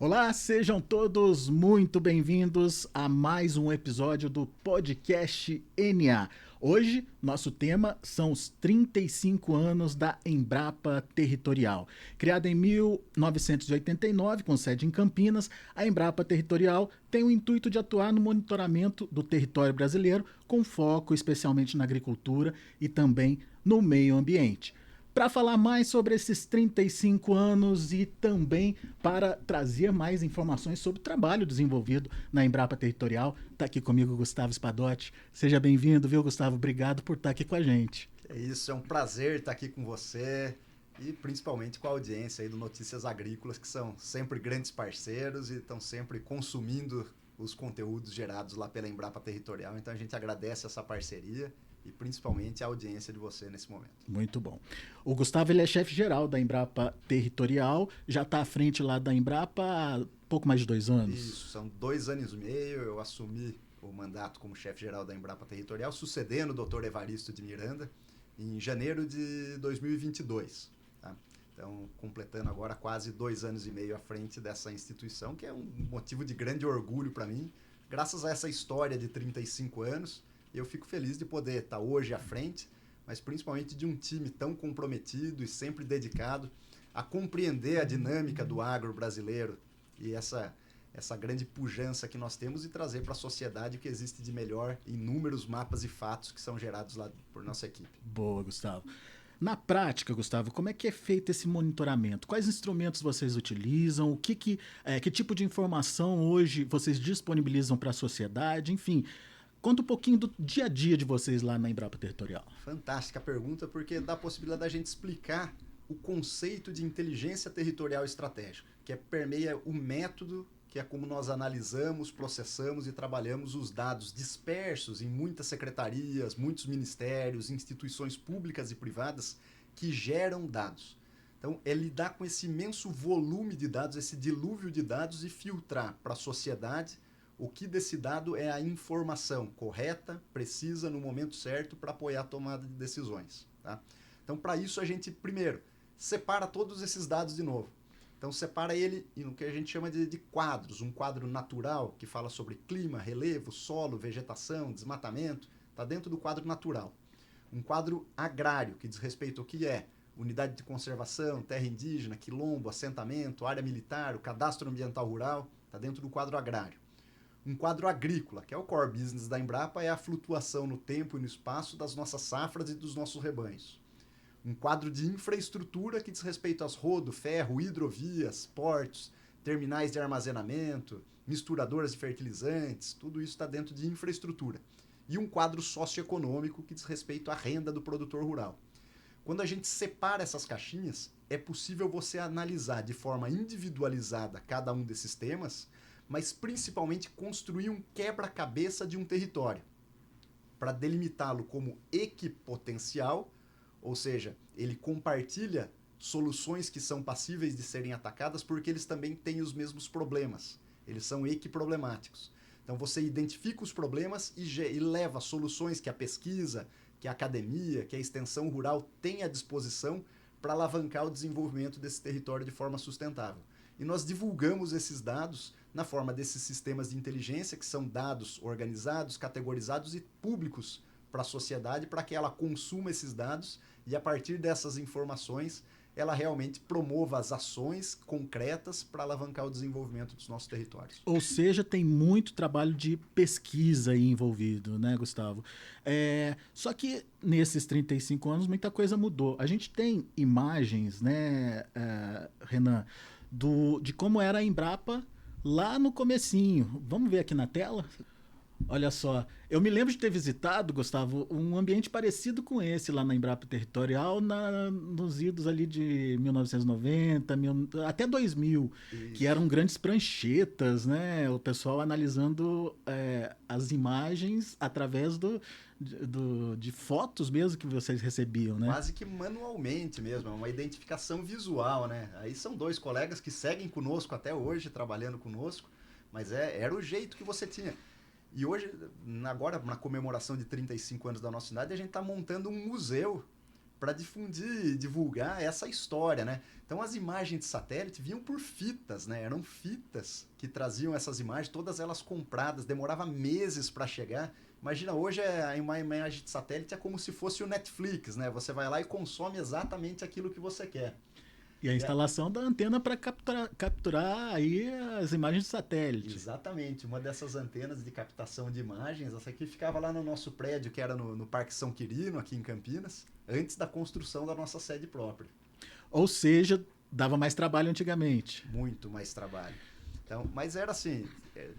Olá, sejam todos muito bem-vindos a mais um episódio do podcast NA. Hoje, nosso tema são os 35 anos da Embrapa Territorial. Criada em 1989, com sede em Campinas, a Embrapa Territorial tem o intuito de atuar no monitoramento do território brasileiro, com foco especialmente na agricultura e também no meio ambiente. Para falar mais sobre esses 35 anos e também para trazer mais informações sobre o trabalho desenvolvido na Embrapa Territorial, está aqui comigo o Gustavo Spadotti. Seja bem-vindo, viu, Gustavo? Obrigado por estar aqui com a gente. É isso, é um prazer estar aqui com você e principalmente com a audiência aí do Notícias Agrícolas, que são sempre grandes parceiros e estão sempre consumindo os conteúdos gerados lá pela Embrapa Territorial. Então a gente agradece essa parceria e principalmente a audiência de você nesse momento. Muito bom. O Gustavo ele é chefe-geral da Embrapa Territorial, já está à frente lá da Embrapa há pouco mais de 2 anos. Isso, são 2 anos e meio, eu assumi o mandato como chefe-geral da Embrapa Territorial, sucedendo o Dr. Evaristo de Miranda, em janeiro de 2022. Tá? Então, completando agora quase 2 anos e meio à frente dessa instituição, que é um motivo de grande orgulho para mim, graças a essa história de 35 anos. Eu fico feliz de poder estar hoje à frente, mas principalmente de um time tão comprometido e sempre dedicado a compreender a dinâmica do agro brasileiro e essa grande pujança que nós temos e trazer para a sociedade o que existe de melhor em números, mapas e fatos que são gerados lá por nossa equipe. Boa, Gustavo. Na prática, Gustavo, como é que é feito esse monitoramento? Quais instrumentos vocês utilizam? Que tipo de informação hoje vocês disponibilizam para a sociedade? Enfim, conta um pouquinho do dia a dia de vocês lá na Embrapa Territorial. Fantástica pergunta, porque dá a possibilidade da gente explicar o conceito de inteligência territorial estratégica, que permeia o método, que é como nós analisamos, processamos e trabalhamos os dados dispersos em muitas secretarias, muitos ministérios, instituições públicas e privadas que geram dados. Então, é lidar com esse imenso volume de dados, esse dilúvio de dados e filtrar para a sociedade o que desse dado é a informação correta, precisa, no momento certo, para apoiar a tomada de decisões. Tá? Então, para isso, a gente, primeiro, separa todos esses dados de novo. Então, separa ele no que a gente chama de quadros. Um quadro natural, que fala sobre clima, relevo, solo, vegetação, desmatamento, está dentro do quadro natural. Um quadro agrário, que diz respeito ao que é unidade de conservação, terra indígena, quilombo, assentamento, área militar, o cadastro ambiental rural, está dentro do quadro agrário. Um quadro agrícola, que é o core business da Embrapa, é a flutuação no tempo e no espaço das nossas safras e dos nossos rebanhos. Um quadro de infraestrutura que diz respeito às rodo, ferro, hidrovias, portos, terminais de armazenamento, misturadoras de fertilizantes, tudo isso está dentro de infraestrutura. E um quadro socioeconômico que diz respeito à renda do produtor rural. Quando a gente separa essas caixinhas, é possível você analisar de forma individualizada cada um desses temas, mas principalmente construir um quebra-cabeça de um território, para delimitá-lo como equipotencial, ou seja, ele compartilha soluções que são passíveis de serem atacadas porque eles também têm os mesmos problemas, eles são equiproblemáticos. Então você identifica os problemas e leva soluções que a pesquisa, que a academia, que a extensão rural tem à disposição para alavancar o desenvolvimento desse território de forma sustentável. E nós divulgamos esses dados na forma desses sistemas de inteligência, que são dados organizados, categorizados e públicos para a sociedade, para que ela consuma esses dados e, a partir dessas informações, ela realmente promova as ações concretas para alavancar o desenvolvimento dos nossos territórios. Ou seja, tem muito trabalho de pesquisa aí envolvido, né, Gustavo? Só que nesses 35 anos muita coisa mudou. A gente tem imagens, né, Renan, de como era a Embrapa lá no comecinho. Vamos ver aqui na tela? Olha só, eu me lembro de ter visitado, Gustavo, um ambiente parecido com esse lá na Embrapa Territorial, nos idos ali de 1990, até 2000, que Isso. eram grandes pranchetas, né? O pessoal analisando as imagens através de fotos mesmo que vocês recebiam, né? Quase que manualmente mesmo, é uma identificação visual, né? Aí são dois colegas que seguem conosco até hoje, trabalhando conosco, mas era o jeito que você tinha. E hoje, agora na comemoração de 35 anos da nossa cidade, a gente está montando um museu para difundir, divulgar essa história, né? Então as imagens de satélite vinham por fitas, né? Eram fitas que traziam essas imagens, todas elas compradas, demorava meses para chegar. Imagina, hoje uma imagem de satélite é como se fosse o Netflix, né? Você vai lá e consome exatamente aquilo que você quer. E a instalação da antena para capturar aí as imagens de satélite. Exatamente, uma dessas antenas de captação de imagens, essa aqui ficava lá no nosso prédio, que era no Parque São Quirino, aqui em Campinas, antes da construção da nossa sede própria. Ou seja, dava mais trabalho antigamente. Muito mais trabalho. Então, mas era assim,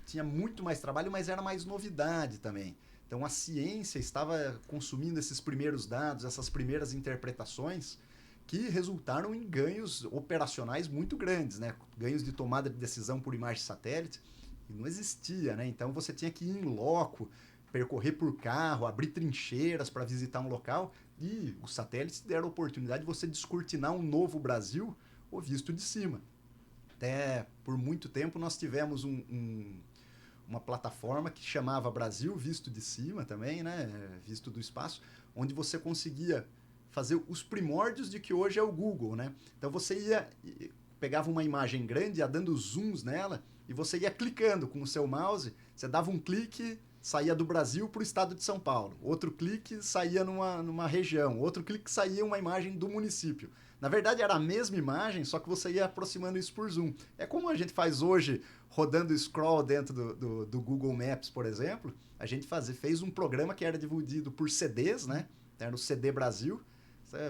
tinha muito mais trabalho, mas era mais novidade também. Então a ciência estava consumindo esses primeiros dados, essas primeiras interpretações, que resultaram em ganhos operacionais muito grandes, né? Ganhos de tomada de decisão por imagem de satélite, que não existia, né? Então você tinha que ir em loco, percorrer por carro, abrir trincheiras para visitar um local, e os satélites deram a oportunidade de você descortinar um novo Brasil, o visto de cima. Até por muito tempo nós tivemos uma plataforma que chamava Brasil Visto de Cima também, né? Visto do espaço, onde você conseguia fazer os primórdios de que hoje é o Google, né? Então você pegava uma imagem grande, ia dando zooms nela, e você ia clicando com o seu mouse, você dava um clique, saía do Brasil para o estado de São Paulo, outro clique saía numa região, outro clique saía uma imagem do município. Na verdade era a mesma imagem, só que você ia aproximando isso por zoom. É como a gente faz hoje, rodando scroll dentro do Google Maps, por exemplo. A gente fez um programa que era dividido por CDs, né? Era o CD Brasil.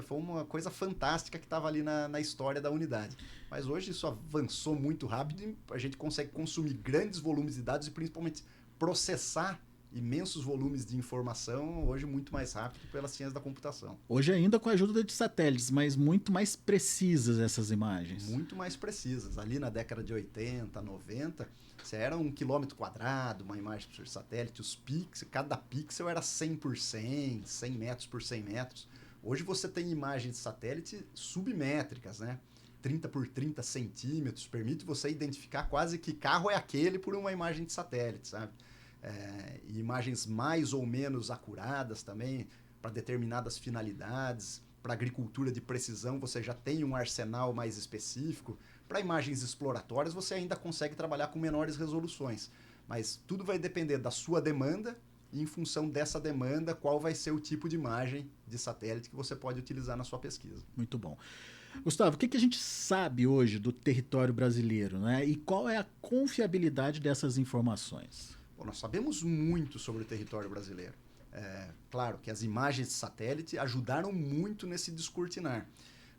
Foi uma coisa fantástica que estava ali na história da unidade. Mas hoje isso avançou muito rápido e a gente consegue consumir grandes volumes de dados e principalmente processar imensos volumes de informação, hoje muito mais rápido pelas ciências da computação. Hoje ainda com a ajuda de satélites, mas muito mais precisas essas imagens. Muito mais precisas. Ali na década de 80, 90, você era 1 quilômetro quadrado, uma imagem por satélite, os pixels, cada pixel era 100 por 100, 100 metros por 100 metros. Hoje você tem imagens de satélite submétricas, né? 30 por 30 centímetros, permite você identificar quase que carro é aquele por uma imagem de satélite, sabe? E imagens mais ou menos acuradas também, para determinadas finalidades. Para agricultura de precisão, você já tem um arsenal mais específico. Para imagens exploratórias, você ainda consegue trabalhar com menores resoluções. Mas tudo vai depender da sua demanda e, em função dessa demanda, qual vai ser o tipo de imagem de satélite que você pode utilizar na sua pesquisa. Muito bom. Gustavo, o que a gente sabe hoje do território brasileiro, né? E qual é a confiabilidade dessas informações? Bom, nós sabemos muito sobre o território brasileiro. Claro que as imagens de satélite ajudaram muito nesse descortinar.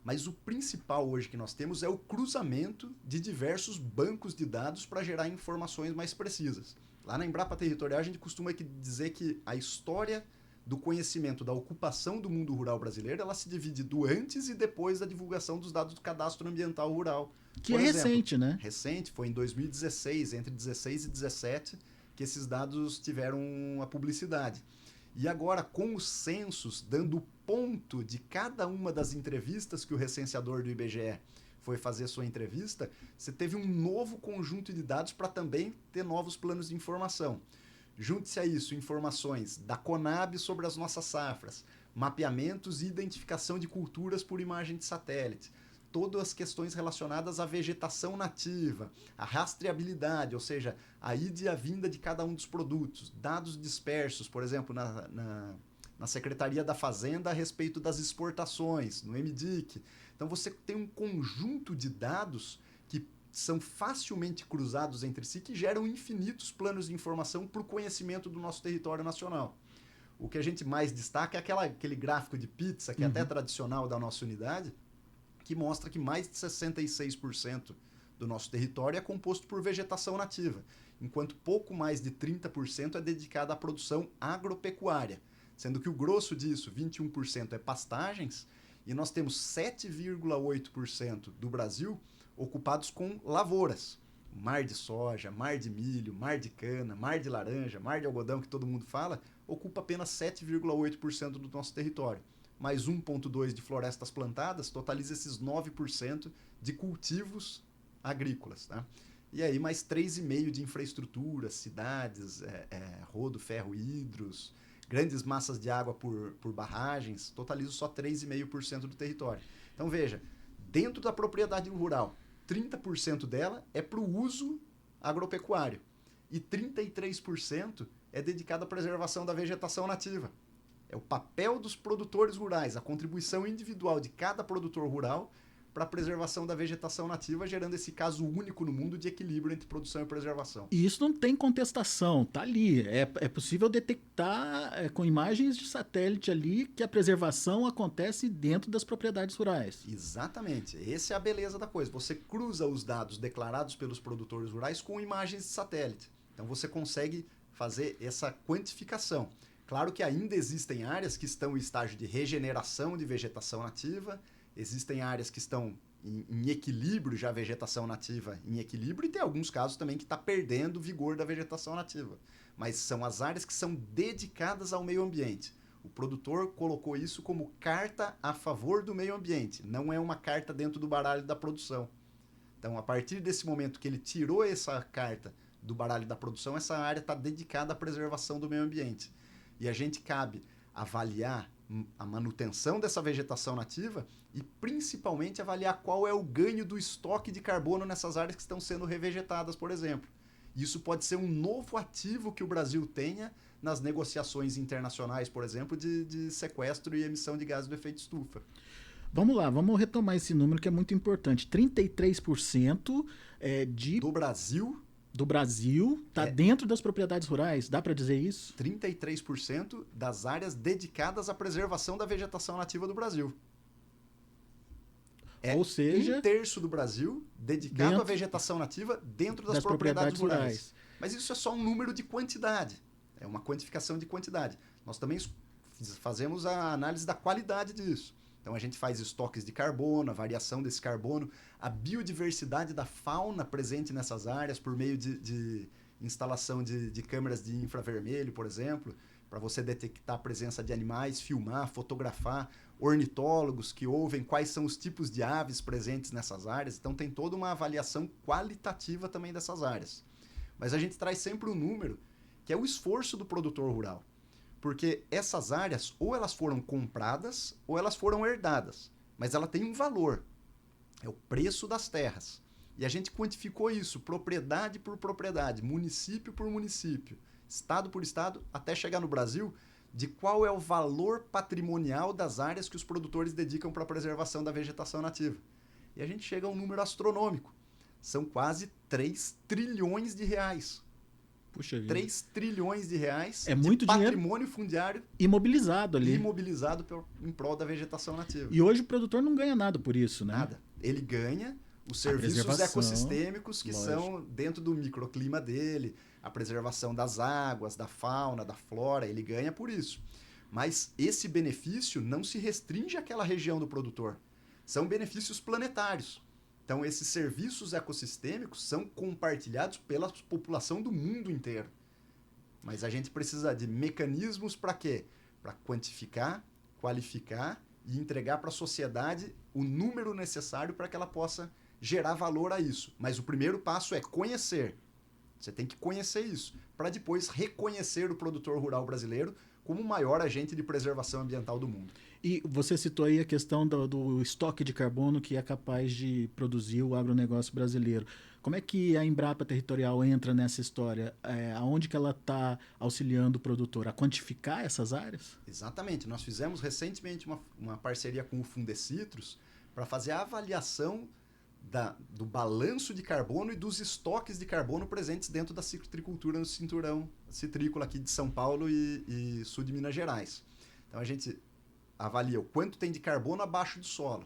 Mas o principal hoje que nós temos é o cruzamento de diversos bancos de dados para gerar informações mais precisas. Lá na Embrapa Territorial a gente costuma dizer que a história do conhecimento da ocupação do mundo rural brasileiro, ela se divide do antes e depois da divulgação dos dados do Cadastro Ambiental Rural. Que é recente, né? Recente, foi em 2016, entre 16 e 17, que esses dados tiveram a publicidade. E agora, com os censos, dando ponto de cada uma das entrevistas que o recenseador do IBGE foi fazer sua entrevista, você teve um novo conjunto de dados para também ter novos planos de informação. Junte-se a isso informações da Conab sobre as nossas safras, mapeamentos e identificação de culturas por imagem de satélite, todas as questões relacionadas à vegetação nativa, a rastreabilidade, ou seja, a ida e a vinda de cada um dos produtos, dados dispersos, por exemplo, na Secretaria da Fazenda a respeito das exportações, no MDIC. Então você tem um conjunto de dados que são facilmente cruzados entre si, que geram infinitos planos de informação para o conhecimento do nosso território nacional. O que a gente mais destaca é aquele gráfico de pizza, que é até tradicional da nossa unidade, que mostra que mais de 66% do nosso território é composto por vegetação nativa, enquanto pouco mais de 30% é dedicado à produção agropecuária, sendo que o grosso disso, 21%, é pastagens, e nós temos 7,8% do Brasil ocupados com lavouras. Mar de soja, mar de milho, mar de cana, mar de laranja, mar de algodão, que todo mundo fala, ocupa apenas 7,8% do nosso território. Mais 1,2% de florestas plantadas, totaliza esses 9% de cultivos agrícolas. Tá? E aí mais 3,5% de infraestrutura, cidades, rodo, ferro, hidros, grandes massas de água por barragens, totalizam só 3,5% do território. Então veja, dentro da propriedade rural, 30% dela é para o uso agropecuário e 33% é dedicado à preservação da vegetação nativa. É o papel dos produtores rurais, a contribuição individual de cada produtor rural para a preservação da vegetação nativa, gerando esse caso único no mundo de equilíbrio entre produção e preservação. E isso não tem contestação, tá ali. É possível detectar com imagens de satélite ali que a preservação acontece dentro das propriedades rurais. Exatamente. Essa é a beleza da coisa. Você cruza os dados declarados pelos produtores rurais com imagens de satélite. Então você consegue fazer essa quantificação. Claro que ainda existem áreas que estão em estágio de regeneração de vegetação nativa, existem áreas que estão em equilíbrio, já a vegetação nativa em equilíbrio, e tem alguns casos também que está perdendo o vigor da vegetação nativa. Mas são as áreas que são dedicadas ao meio ambiente. O produtor colocou isso como carta a favor do meio ambiente, não é uma carta dentro do baralho da produção. Então, a partir desse momento que ele tirou essa carta do baralho da produção, essa área está dedicada à preservação do meio ambiente. E a gente cabe avaliar a manutenção dessa vegetação nativa e principalmente avaliar qual é o ganho do estoque de carbono nessas áreas que estão sendo revegetadas, por exemplo. Isso pode ser um novo ativo que o Brasil tenha nas negociações internacionais, por exemplo, de sequestro e emissão de gases do efeito estufa. Vamos lá, vamos retomar esse número que é muito importante. 33% do Brasil está dentro das propriedades rurais, dá para dizer isso? 33% das áreas dedicadas à preservação da vegetação nativa do Brasil. Ou seja, 1/3 do Brasil dedicado à vegetação nativa dentro das propriedades rurais. Mas isso é só um número de quantidade, é uma quantificação de quantidade. Nós também fazemos a análise da qualidade disso. Então a gente faz estoques de carbono, a variação desse carbono, a biodiversidade da fauna presente nessas áreas por meio de instalação de câmeras de infravermelho, por exemplo, para você detectar a presença de animais, filmar, fotografar, ornitólogos que ouvem quais são os tipos de aves presentes nessas áreas. Então tem toda uma avaliação qualitativa também dessas áreas. Mas a gente traz sempre um número que é o esforço do produtor rural. Porque essas áreas, ou elas foram compradas, ou elas foram herdadas. Mas ela tem um valor. É o preço das terras. E a gente quantificou isso, propriedade por propriedade, município por município, estado por estado, até chegar no Brasil, de qual é o valor patrimonial das áreas que os produtores dedicam para a preservação da vegetação nativa. E a gente chega a um número astronômico. São quase 3 trilhões de reais. Puxa vida. 3 trilhões de reais é muito de patrimônio fundiário imobilizado ali. Imobilizado em prol da vegetação nativa. E hoje o produtor não ganha nada por isso, né? Nada. Ele ganha os serviços ecossistêmicos que são dentro do microclima dele, a preservação das águas, da fauna, da flora, ele ganha por isso. Mas esse benefício não se restringe àquela região do produtor. São benefícios planetários. Então, esses serviços ecossistêmicos são compartilhados pela população do mundo inteiro. Mas a gente precisa de mecanismos para quê? Para quantificar, qualificar e entregar para a sociedade o número necessário para que ela possa gerar valor a isso. Mas o primeiro passo é conhecer. Você tem que conhecer isso, para depois reconhecer o produtor rural brasileiro como o maior agente de preservação ambiental do mundo. E você citou aí a questão do estoque de carbono que é capaz de produzir o agronegócio brasileiro. Como é que a Embrapa Territorial entra nessa história? Aonde que ela está auxiliando o produtor? A quantificar essas áreas? Exatamente. Nós fizemos recentemente uma parceria com o Fundecitrus para fazer a avaliação do balanço de carbono e dos estoques de carbono presentes dentro da citricultura no cinturão citrícola aqui de São Paulo e sul de Minas Gerais. Então a gente avalia o quanto tem de carbono abaixo do solo,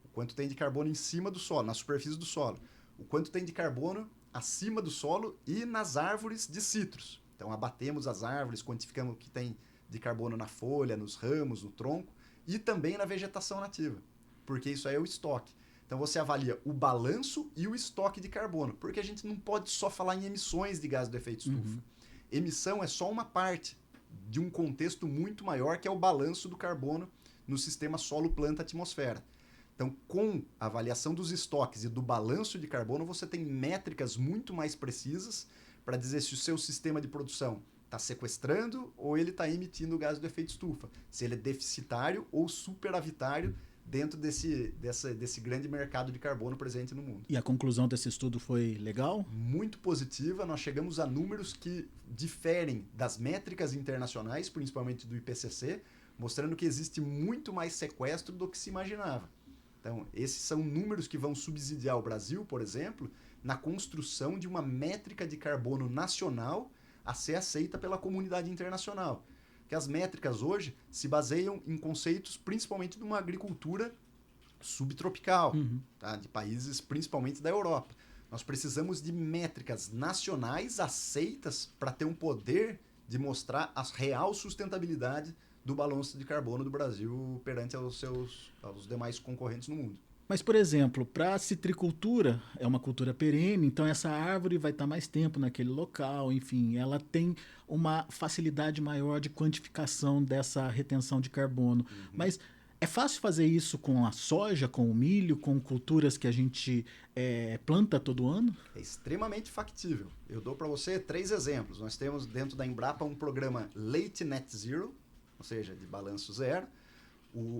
o quanto tem de carbono em cima do solo, na superfície do solo, o quanto tem de carbono acima do solo e nas árvores de citros. Então abatemos as árvores, quantificamos o que tem de carbono na folha, nos ramos, no tronco e também na vegetação nativa, porque isso aí é o estoque. Então você avalia o balanço e o estoque de carbono, porque a gente não pode só falar em emissões de gás do efeito estufa. Uhum. Emissão é só uma parte de um contexto muito maior, que é o balanço do carbono no sistema solo-planta-atmosfera. Então, com a avaliação dos estoques e do balanço de carbono, você tem métricas muito mais precisas para dizer se o seu sistema de produção está sequestrando ou ele está emitindo o gás do efeito estufa. Se ele é deficitário ou superavitário dentro desse grande mercado de carbono presente no mundo. E a conclusão desse estudo foi legal? Muito positiva. Nós chegamos a números que diferem das métricas internacionais, principalmente do IPCC, mostrando que existe muito mais sequestro do que se imaginava. Então, esses são números que vão subsidiar o Brasil, por exemplo, na construção de uma métrica de carbono nacional a ser aceita pela comunidade internacional. Que as métricas hoje se baseiam em conceitos principalmente de uma agricultura subtropical, tá? De países principalmente da Europa. Nós precisamos de métricas nacionais aceitas para ter um poder de mostrar a real sustentabilidade do balanço de carbono do Brasil perante aos demais concorrentes no mundo. Mas, por exemplo, para a citricultura, é uma cultura perene, então essa árvore vai estar mais tempo naquele local, enfim, ela tem uma facilidade maior de quantificação dessa retenção de carbono. Mas é fácil fazer isso com a soja, com o milho, com culturas que a gente planta todo ano? É extremamente factível. Eu dou para você 3 exemplos. Nós temos dentro da Embrapa um programa Leite Net Zero, ou seja, de balanço zero,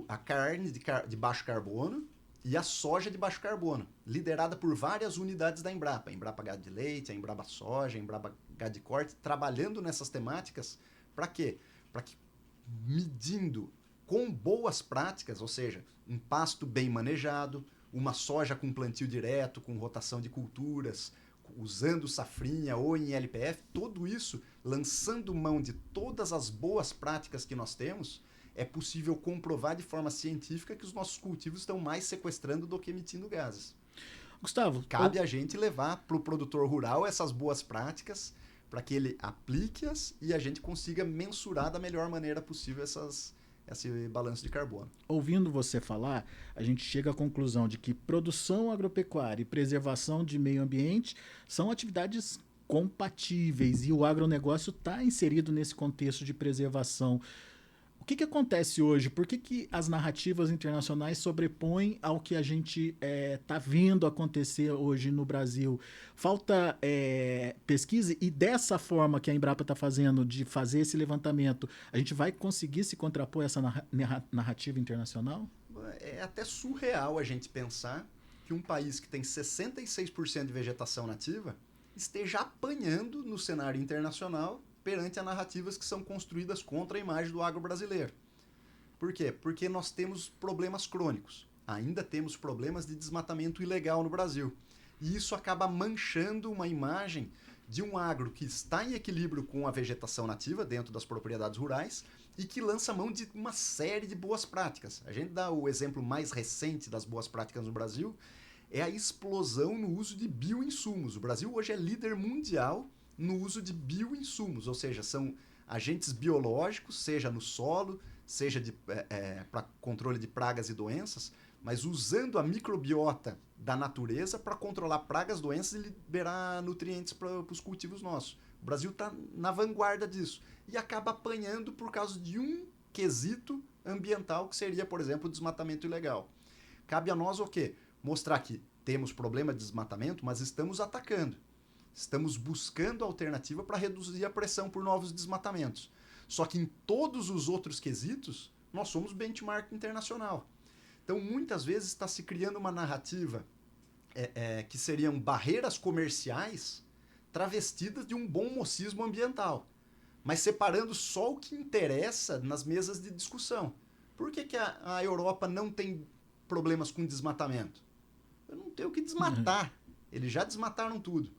a carne de baixo carbono, e a soja de baixo carbono, liderada por várias unidades da Embrapa. A Embrapa Gado de Leite, a Embrapa Soja, a Embrapa Gado de Corte, trabalhando nessas temáticas. Para quê? Para que, medindo com boas práticas, ou seja, um pasto bem manejado, uma soja com plantio direto, com rotação de culturas, usando safrinha ou em LPF, tudo isso, lançando mão de todas as boas práticas que nós temos, é possível comprovar de forma científica que os nossos cultivos estão mais sequestrando do que emitindo gases. Gustavo, cabe a gente levar para o produtor rural essas boas práticas para que ele aplique-as e a gente consiga mensurar da melhor maneira possível esse balanço de carbono. Ouvindo você falar, a gente chega à conclusão de que produção agropecuária e preservação de meio ambiente são atividades compatíveis e o agronegócio está inserido nesse contexto de preservação. O que acontece hoje? Por que as narrativas internacionais sobrepõem ao que a gente está vendo acontecer hoje no Brasil? Falta pesquisa e dessa forma que a Embrapa está fazendo, de fazer esse levantamento, a gente vai conseguir se contrapor a essa narrativa internacional? É até surreal a gente pensar que um país que tem 66% de vegetação nativa esteja apanhando no cenário internacional perante a narrativas que são construídas contra a imagem do agro brasileiro. Por quê? Porque nós temos problemas crônicos. Ainda temos problemas de desmatamento ilegal no Brasil. E isso acaba manchando uma imagem de um agro que está em equilíbrio com a vegetação nativa dentro das propriedades rurais e que lança mão de uma série de boas práticas. A gente dá o exemplo mais recente das boas práticas no Brasil, é a explosão no uso de bioinsumos. O Brasil hoje é líder mundial no uso de bioinsumos, ou seja, são agentes biológicos, seja no solo, seja para controle de pragas e doenças, mas usando a microbiota da natureza para controlar pragas, doenças e liberar nutrientes para os cultivos nossos. O Brasil está na vanguarda disso e acaba apanhando por causa de um quesito ambiental que seria, por exemplo, o desmatamento ilegal. Cabe a nós o quê? Mostrar que temos problema de desmatamento, mas estamos atacando. Estamos buscando alternativa para reduzir a pressão por novos desmatamentos. Só que em todos os outros quesitos, nós somos benchmark internacional. Então, muitas vezes está se criando uma narrativa que seriam barreiras comerciais travestidas de um bom mocismo ambiental, mas separando só o que interessa nas mesas de discussão. Por que a Europa não tem problemas com desmatamento? Eu não tenho o que desmatar. Eles já desmataram tudo.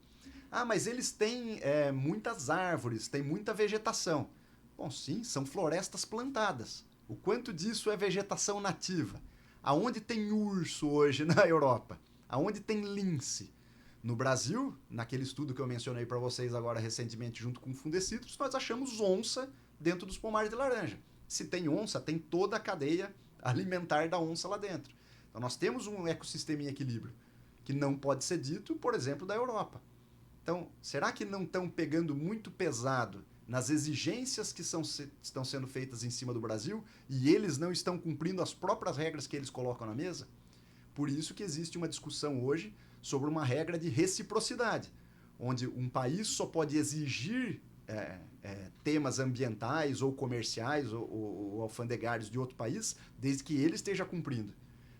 Ah, mas eles têm muitas árvores, têm muita vegetação. Bom, sim, são florestas plantadas. O quanto disso é vegetação nativa? Aonde tem urso hoje na Europa? Aonde tem lince? No Brasil, naquele estudo que eu mencionei para vocês agora recentemente junto com o Fundecitrus, nós achamos onça dentro dos pomares de laranja. Se tem onça, tem toda a cadeia alimentar da onça lá dentro. Então nós temos um ecossistema em equilíbrio, que não pode ser dito, por exemplo, da Europa. Então, será que não estão pegando muito pesado nas exigências que estão sendo feitas em cima do Brasil e eles não estão cumprindo as próprias regras que eles colocam na mesa? Por isso que existe uma discussão hoje sobre uma regra de reciprocidade, onde um país só pode exigir temas ambientais ou comerciais ou alfandegários de outro país, desde que ele esteja cumprindo.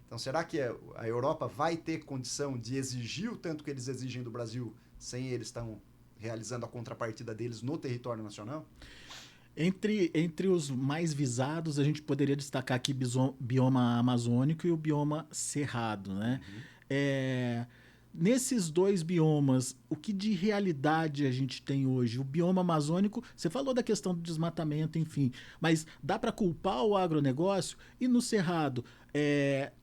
Então, será que a Europa vai ter condição de exigir o tanto que eles exigem do Brasil sem eles estão realizando a contrapartida deles no território nacional? Entre os mais visados, a gente poderia destacar aqui bioma amazônico e o bioma cerrado, né? Nesses dois biomas, o que de realidade a gente tem hoje? O bioma amazônico, você falou da questão do desmatamento, enfim, mas dá para culpar o agronegócio? E no cerrado,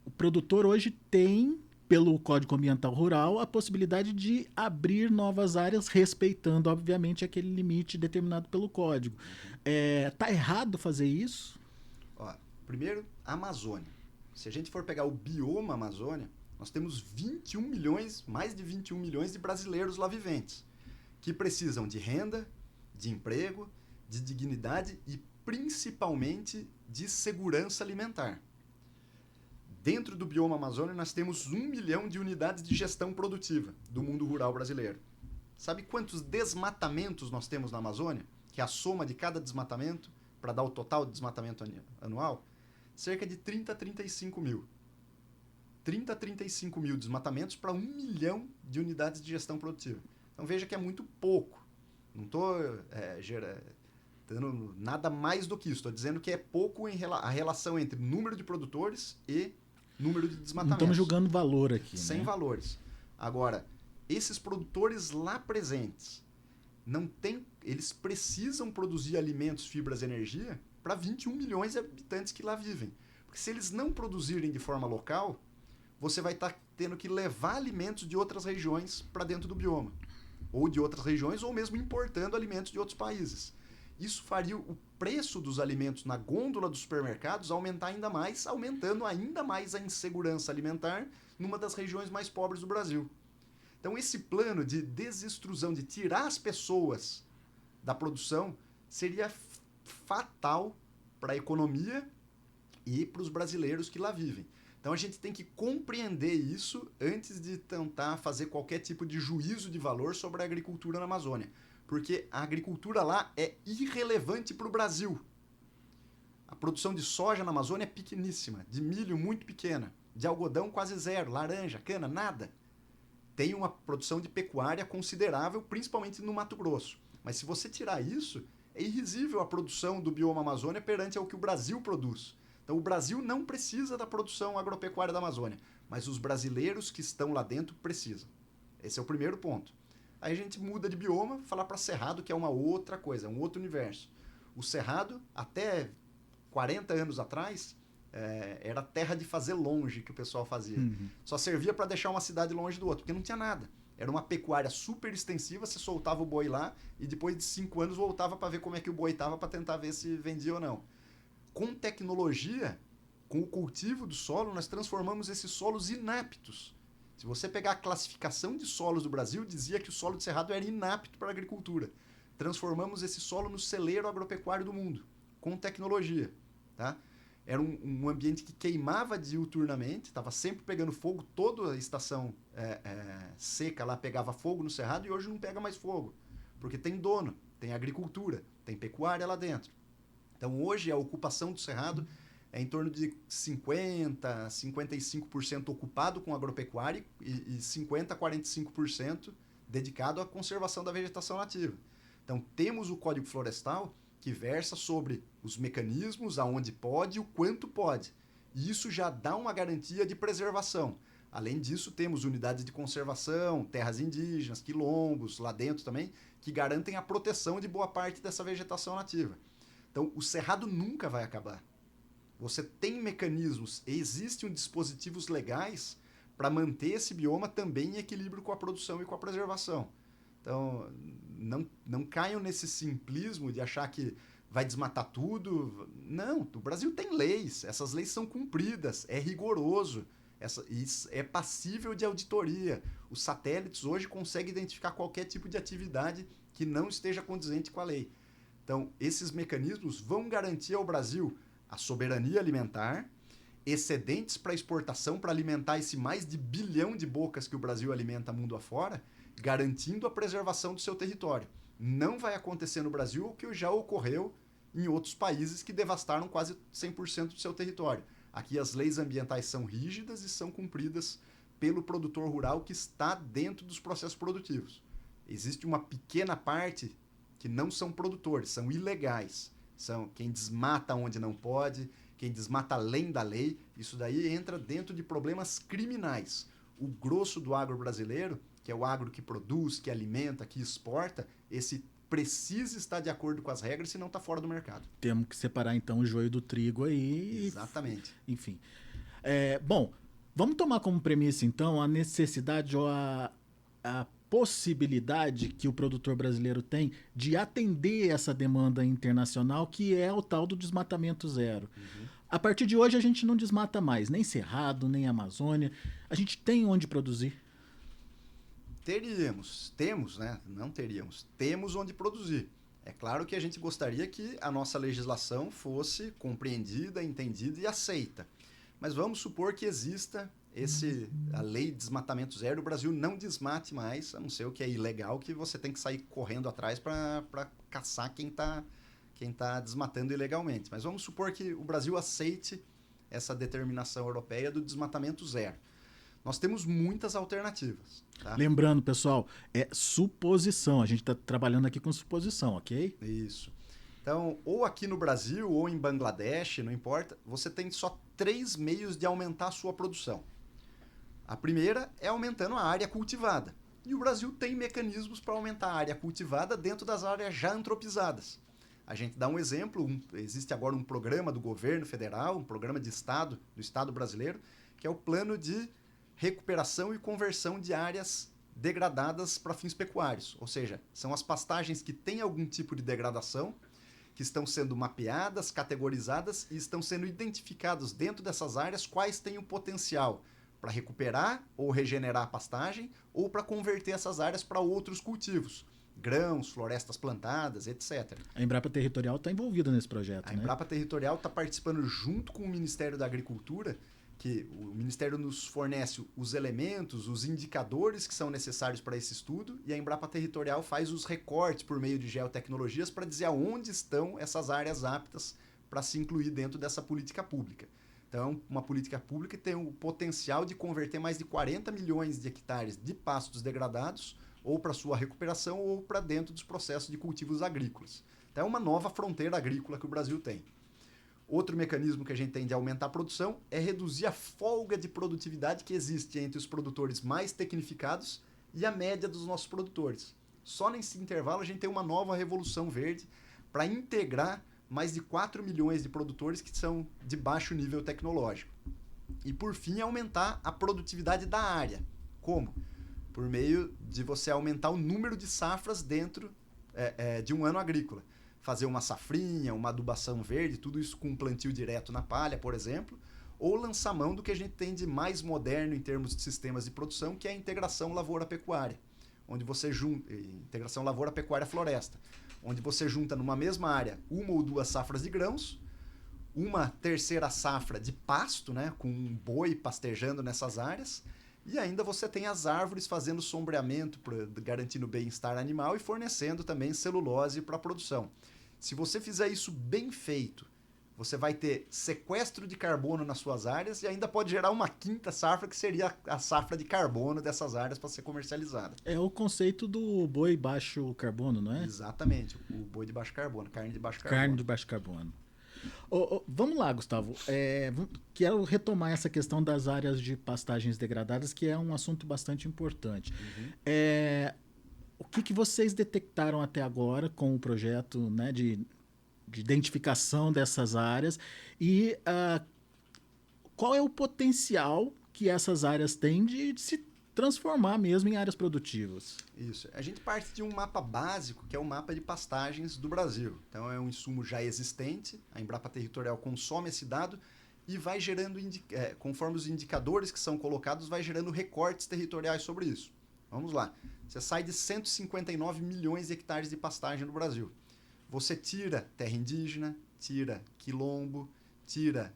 o produtor hoje tem, pelo Código Ambiental Rural, a possibilidade de abrir novas áreas, respeitando, obviamente, aquele limite determinado pelo Código. Tá errado fazer isso? Primeiro, a Amazônia. Se a gente for pegar o bioma Amazônia, nós temos 21 milhões, mais de 21 milhões de brasileiros lá viventes, que precisam de renda, de emprego, de dignidade e principalmente de segurança alimentar. Dentro do bioma Amazônia, nós temos 1 milhão de unidades de gestão produtiva do mundo rural brasileiro. Sabe quantos desmatamentos nós temos na Amazônia? Que é a soma de cada desmatamento, para dar o total de desmatamento anual? Cerca de 30 a 35 mil. 30 a 35 mil desmatamentos para 1 milhão de unidades de gestão produtiva. Então veja que é muito pouco. Não estou dando nada mais do que isso. Estou dizendo que é pouco a relação entre número de produtores e número de desmatamentos. Não estamos julgando valor aqui. Sem valores. Agora, esses produtores lá presentes, eles precisam produzir alimentos, fibras, energia para 21 milhões de habitantes que lá vivem. Porque se eles não produzirem de forma local, você vai estar tendo que levar alimentos de outras regiões para dentro do bioma. Ou de outras regiões, ou mesmo importando alimentos de outros países. Isso faria o preço dos alimentos na gôndola dos supermercados aumentar ainda mais, aumentando ainda mais a insegurança alimentar numa das regiões mais pobres do Brasil. Então, esse plano de desestrusão, de tirar as pessoas da produção, seria fatal para a economia e para os brasileiros que lá vivem. Então a gente tem que compreender isso antes de tentar fazer qualquer tipo de juízo de valor sobre a agricultura na Amazônia. Porque a agricultura lá é irrelevante para o Brasil. A produção de soja na Amazônia é pequeníssima, de milho muito pequena, de algodão quase zero, laranja, cana, nada. Tem uma produção de pecuária considerável, principalmente no Mato Grosso. Mas se você tirar isso, é irrisível a produção do bioma Amazônia perante ao que o Brasil produz. Então, o Brasil não precisa da produção agropecuária da Amazônia, mas os brasileiros que estão lá dentro precisam. Esse é o primeiro ponto. Aí a gente muda de bioma, falar para Cerrado, que é uma outra coisa, um outro universo. O Cerrado, até 40 anos atrás, era terra de fazer longe que o pessoal fazia. Só servia para deixar uma cidade longe do outro, porque não tinha nada. Era uma pecuária super extensiva, você soltava o boi lá e depois de 5 anos voltava para ver como é que o boi estava para tentar ver se vendia ou não. Com tecnologia, com o cultivo do solo, nós transformamos esses solos inaptos. Se você pegar a classificação de solos do Brasil, dizia que o solo de Cerrado era inapto para a agricultura. Transformamos esse solo no celeiro agropecuário do mundo, com tecnologia. Tá? Era um ambiente que queimava diuturnamente, estava sempre pegando fogo, toda a estação seca lá pegava fogo no Cerrado e hoje não pega mais fogo, porque tem dono, tem agricultura, tem pecuária lá dentro. Então, hoje, a ocupação do Cerrado é em torno de 50%, 55% ocupado com agropecuária e 50% a 45% dedicado à conservação da vegetação nativa. Então, temos o Código Florestal que versa sobre os mecanismos, aonde pode e o quanto pode. E isso já dá uma garantia de preservação. Além disso, temos unidades de conservação, terras indígenas, quilombos, lá dentro também, que garantem a proteção de boa parte dessa vegetação nativa. Então, o Cerrado nunca vai acabar. Você tem mecanismos, existem dispositivos legais para manter esse bioma também em equilíbrio com a produção e com a preservação. Então, não caiam nesse simplismo de achar que vai desmatar tudo. Não, o Brasil tem leis, essas leis são cumpridas, é rigoroso, isso é passível de auditoria. Os satélites hoje conseguem identificar qualquer tipo de atividade que não esteja condizente com a lei. Então, esses mecanismos vão garantir ao Brasil a soberania alimentar, excedentes para exportação para alimentar esse mais de 1 bilhão de bocas que o Brasil alimenta mundo afora, garantindo a preservação do seu território. não vai acontecer no Brasil o que já ocorreu em outros países que devastaram quase 100% do seu território. Aqui as leis ambientais são rígidas e são cumpridas pelo produtor rural que está dentro dos processos produtivos. Existe uma pequena parte que não são produtores, são ilegais. São quem desmata onde não pode, quem desmata além da lei. Isso daí entra dentro de problemas criminais. O grosso do agro brasileiro, que é o agro que produz, que alimenta, que exporta, esse precisa estar de acordo com as regras, senão está fora do mercado. Temos que separar, então, o joio do trigo aí. Exatamente. Enfim. Bom, vamos tomar como premissa, então, a necessidade ou a possibilidade que o produtor brasileiro tem de atender essa demanda internacional, que é o tal do desmatamento zero. Uhum. A partir de hoje, a gente não desmata mais nem Cerrado, nem Amazônia. A gente tem onde produzir. Temos, né? Não teríamos. Temos onde produzir. É claro que a gente gostaria que a nossa legislação fosse compreendida, entendida e aceita. Mas vamos supor que exista a lei de desmatamento zero, o Brasil não desmate mais, a não ser o que é ilegal, que você tem que sair correndo atrás para caçar quem tá desmatando ilegalmente. Mas vamos supor que o Brasil aceite essa determinação europeia do desmatamento zero. Nós temos muitas alternativas. Tá? Lembrando, pessoal, é suposição. A gente está trabalhando aqui com suposição, ok? Isso. Então, ou aqui no Brasil, ou em Bangladesh, não importa, você tem só 3 meios de aumentar a sua produção. A primeira é aumentando a área cultivada. E o Brasil tem mecanismos para aumentar a área cultivada dentro das áreas já antropizadas. A gente dá um exemplo, existe agora um programa do governo federal, um programa de Estado, do Estado brasileiro, que é o Plano de Recuperação e Conversão de Áreas Degradadas para Fins Pecuários. Ou seja, são as pastagens que têm algum tipo de degradação, que estão sendo mapeadas, categorizadas e estão sendo identificados dentro dessas áreas quais têm o potencial para recuperar ou regenerar a pastagem ou para converter essas áreas para outros cultivos, grãos, florestas plantadas, etc. A Embrapa Territorial está envolvida nesse projeto, A Embrapa Territorial está participando junto com o Ministério da Agricultura, que o Ministério nos fornece os elementos, os indicadores que são necessários para esse estudo, e a Embrapa Territorial faz os recortes por meio de geotecnologias para dizer aonde estão essas áreas aptas para se incluir dentro dessa política pública. Então, uma política pública tem o potencial de converter mais de 40 milhões de hectares de pastos degradados, ou para sua recuperação, ou para dentro dos processos de cultivos agrícolas. Então, é uma nova fronteira agrícola que o Brasil tem. Outro mecanismo que a gente tem de aumentar a produção é reduzir a folga de produtividade que existe entre os produtores mais tecnificados e a média dos nossos produtores. Só nesse intervalo a gente tem uma nova revolução verde para integrar mais de 4 milhões de produtores que são de baixo nível tecnológico. E por fim, aumentar a produtividade da área. Como? Por meio de você aumentar o número de safras dentro de um ano agrícola. Fazer uma safrinha, uma adubação verde, tudo isso com plantio direto na palha, por exemplo, ou lançar mão do que a gente tem de mais moderno em termos de sistemas de produção, que é a integração lavoura-pecuária, onde você junta integração lavoura-pecuária-floresta, onde você junta numa mesma área 1 ou 2 safras de grãos, uma terceira safra de pasto, né, com um boi pastejando nessas áreas, e ainda você tem as árvores fazendo sombreamento, garantindo bem-estar animal e fornecendo também celulose para a produção. Se você fizer isso bem feito, você vai ter sequestro de carbono nas suas áreas e ainda pode gerar uma 5ª safra, que seria a safra de carbono dessas áreas para ser comercializada. É o conceito do boi baixo carbono, não é? Exatamente, o boi de baixo carbono, carne de baixo carbono. Carne de baixo carbono. Vamos lá, Gustavo. Quero retomar essa questão das áreas de pastagens degradadas, que é um assunto bastante importante. Uhum. O que vocês detectaram até agora com o projeto, né, de identificação dessas áreas e qual é o potencial que essas áreas têm de se transformar mesmo em áreas produtivas? Isso. A gente parte de um mapa básico, que é o mapa de pastagens do Brasil. Então, é um insumo já existente, a Embrapa Territorial consome esse dado e vai gerando, conforme os indicadores que são colocados, vai gerando recortes territoriais sobre isso. Vamos lá. Você sai de 159 milhões de hectares de pastagem no Brasil. Você tira terra indígena, tira quilombo, tira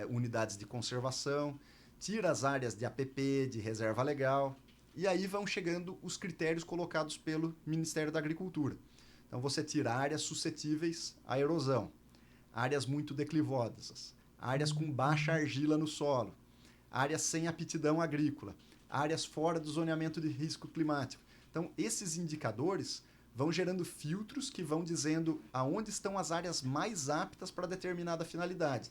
unidades de conservação, tira as áreas de APP, de reserva legal, E aí vão chegando os critérios colocados pelo Ministério da Agricultura. Então você tira áreas suscetíveis à erosão, áreas muito declivosas, áreas com baixa argila no solo, áreas sem aptidão agrícola, áreas fora do zoneamento de risco climático. Então esses indicadores vão gerando filtros que vão dizendo aonde estão as áreas mais aptas para determinada finalidade.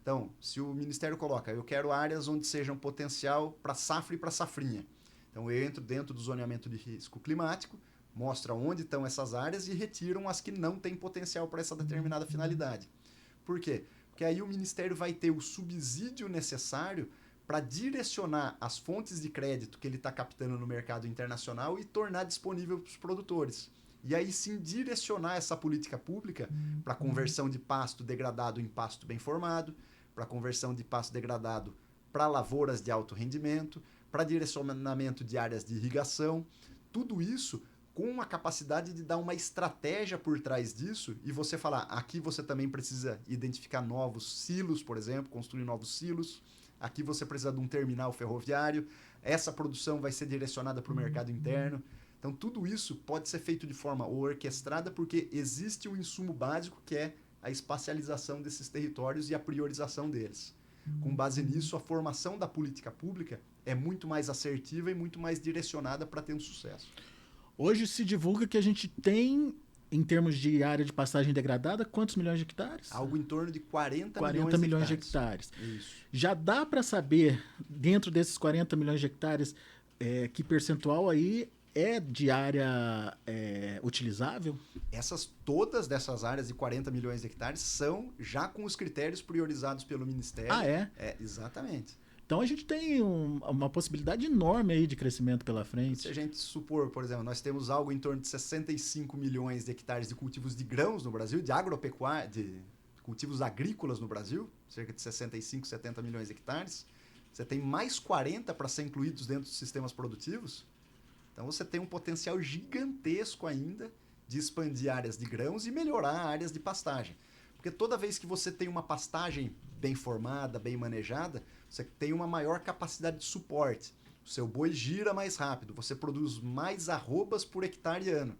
Então, se o Ministério coloca, eu quero áreas onde sejam potencial para safra e para safrinha. Então, eu entro dentro do zoneamento de risco climático, mostra onde estão essas áreas e retiram as que não têm potencial para essa determinada finalidade. Por quê? Porque aí o Ministério vai ter o subsídio necessário para direcionar as fontes de crédito que ele está captando no mercado internacional e tornar disponível para os produtores. E aí sim direcionar essa política pública para a conversão de pasto degradado em pasto bem formado, para a conversão de pasto degradado para lavouras de alto rendimento, para direcionamento de áreas de irrigação. Tudo isso com a capacidade de dar uma estratégia por trás disso e você falar, aqui você também precisa identificar novos silos, por exemplo, construir novos silos. Aqui você precisa de um terminal ferroviário. Essa produção vai ser direcionada para o mercado interno. Então, tudo isso pode ser feito de forma orquestrada porque existe um insumo básico que é a espacialização desses territórios e a priorização deles. Com base nisso, a formação da política pública é muito mais assertiva e muito mais direcionada para ter um sucesso. Hoje se divulga que a gente tem, em termos de área de pastagem degradada, quantos milhões de hectares? Algo em torno de 40 milhões de hectares. Isso. Já dá para saber, dentro desses 40 milhões de hectares, que percentual aí é de área utilizável? Todas dessas áreas de 40 milhões de hectares são já com os critérios priorizados pelo Ministério. Ah, é? Exatamente. Então a gente tem uma possibilidade enorme aí de crescimento pela frente. Se a gente supor, por exemplo, nós temos algo em torno de 65 milhões de hectares de cultivos de grãos no Brasil, de agropecuária, de cultivos agrícolas no Brasil, cerca de 65, 70 milhões de hectares. Você tem mais 40 para ser incluídos dentro dos sistemas produtivos. Então você tem um potencial gigantesco ainda de expandir áreas de grãos e melhorar áreas de pastagem. Porque toda vez que você tem uma pastagem bem formada, bem manejada, você tem uma maior capacidade de suporte. O seu boi gira mais rápido, você produz mais arrobas por hectare ano.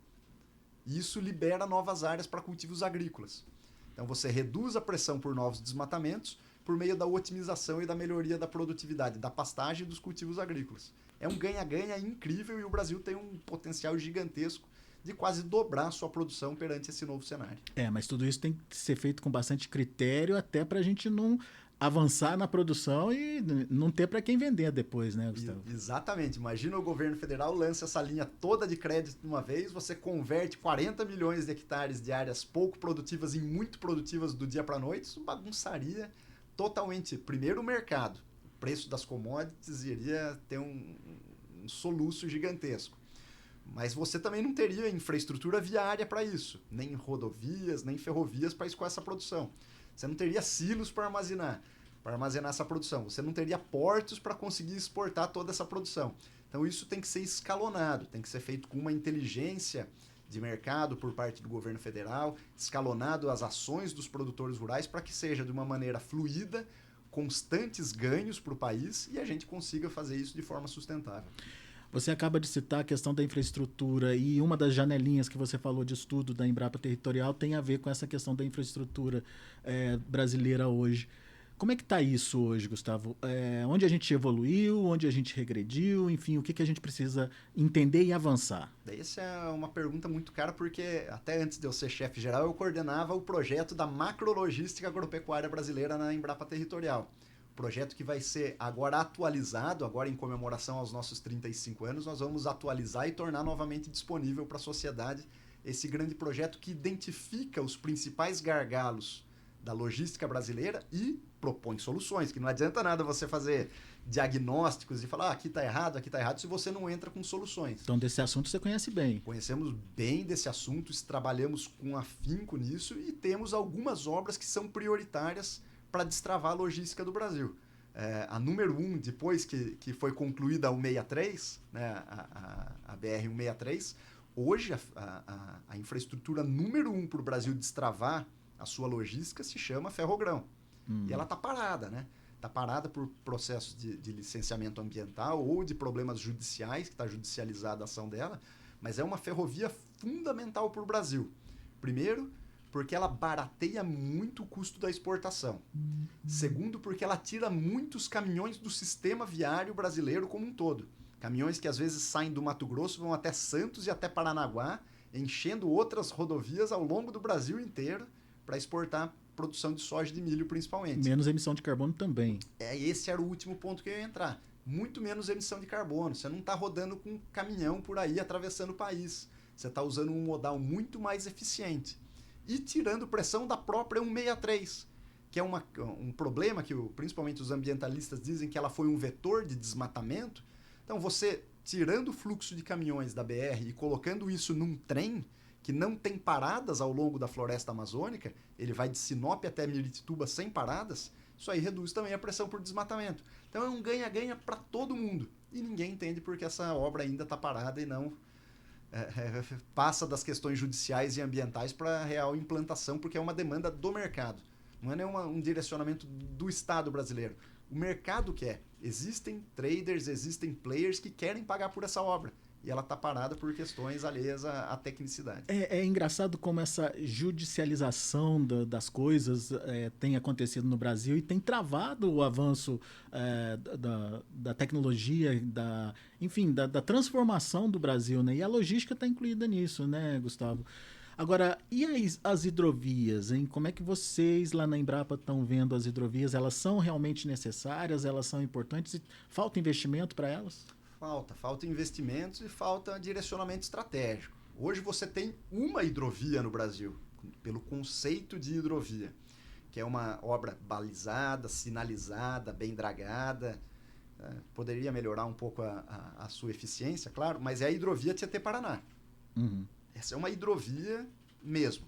E isso libera novas áreas para cultivos agrícolas. Então você reduz a pressão por novos desmatamentos por meio da otimização e da melhoria da produtividade da pastagem e dos cultivos agrícolas. É um ganha-ganha incrível e o Brasil tem um potencial gigantesco de quase dobrar a sua produção perante esse novo cenário. Mas tudo isso tem que ser feito com bastante critério até para a gente não avançar na produção e não ter para quem vender depois, né, Gustavo? Exatamente. Imagina o governo federal lança essa linha toda de crédito de uma vez, você converte 40 milhões de hectares de áreas pouco produtivas em muito produtivas do dia para a noite, isso bagunçaria totalmente. Primeiro, o mercado. O preço das commodities iria ter um soluço gigantesco. Mas você também não teria infraestrutura viária para isso, nem rodovias, nem ferrovias para escoar essa produção. Você não teria silos para armazenar essa produção. Você não teria portos para conseguir exportar toda essa produção. Então isso tem que ser escalonado, tem que ser feito com uma inteligência de mercado por parte do governo federal, escalonado as ações dos produtores rurais para que seja de uma maneira fluida, constantes ganhos para o país e a gente consiga fazer isso de forma sustentável. Você acaba de citar a questão da infraestrutura e uma das janelinhas que você falou de estudo da Embrapa Territorial tem a ver com essa questão da infraestrutura brasileira hoje. Como é que está isso hoje, Gustavo? Onde a gente evoluiu, onde a gente regrediu, enfim, o que a gente precisa entender e avançar? Essa é uma pergunta muito cara porque até antes de eu ser chefe geral eu coordenava o projeto da macrologística agropecuária brasileira na Embrapa Territorial. Projeto que vai ser agora atualizado, agora em comemoração aos nossos 35 anos, nós vamos atualizar e tornar novamente disponível para a sociedade esse grande projeto que identifica os principais gargalos da logística brasileira e propõe soluções, que não adianta nada você fazer diagnósticos e falar aqui está errado, se você não entra com soluções. Então, desse assunto você conhece bem. Conhecemos bem desse assunto, trabalhamos com afinco nisso e temos algumas obras que são prioritárias para destravar a logística do Brasil. A número 1, depois que foi concluída a 163, né, a BR-163, hoje a infraestrutura número 1 para o Brasil destravar a sua logística se chama ferrogrão. E ela está parada, né? está parada por processos de licenciamento ambiental ou de problemas judiciais, que está judicializada a ação dela, mas é uma ferrovia fundamental para o Brasil. Primeiro, porque ela barateia muito o custo da exportação. Segundo, porque ela tira muitos caminhões do sistema viário brasileiro como um todo. Caminhões que às vezes saem do Mato Grosso, vão até Santos e até Paranaguá, enchendo outras rodovias ao longo do Brasil inteiro para exportar produção de soja e de milho principalmente. Menos emissão de carbono também. Esse era o último ponto que eu ia entrar. Muito menos emissão de carbono. Você não está rodando com um caminhão por aí atravessando o país. Você está usando um modal muito mais eficiente. E tirando pressão da própria 163, que é um problema que principalmente os ambientalistas dizem que ela foi um vetor de desmatamento. Então você tirando o fluxo de caminhões da BR e colocando isso num trem que não tem paradas ao longo da floresta amazônica, ele vai de Sinop até Miritituba sem paradas, isso aí reduz também a pressão por desmatamento. Então é um ganha-ganha para todo mundo. E ninguém entende porque essa obra ainda está parada e não passa das questões judiciais e ambientais para a real implantação, porque é uma demanda do mercado. Não é nenhum direcionamento do Estado brasileiro. O mercado quer. Existem traders, existem players que querem pagar por essa obra. E ela está parada por questões alheias à tecnicidade. É engraçado como essa judicialização das coisas tem acontecido no Brasil e tem travado o avanço da tecnologia, enfim, da transformação do Brasil, né? E a logística está incluída nisso, né, Gustavo? Agora, e as hidrovias, hein? Como é que vocês lá na Embrapa estão vendo as hidrovias? Elas são realmente necessárias? Elas são importantes? Falta investimento para elas? Falta investimentos e falta direcionamento estratégico. Hoje você tem uma hidrovia no Brasil, pelo conceito de hidrovia, que é uma obra balizada, sinalizada, bem dragada. Poderia melhorar um pouco a sua eficiência, claro, mas é a hidrovia Tietê-Paraná. Uhum. Essa é uma hidrovia mesmo.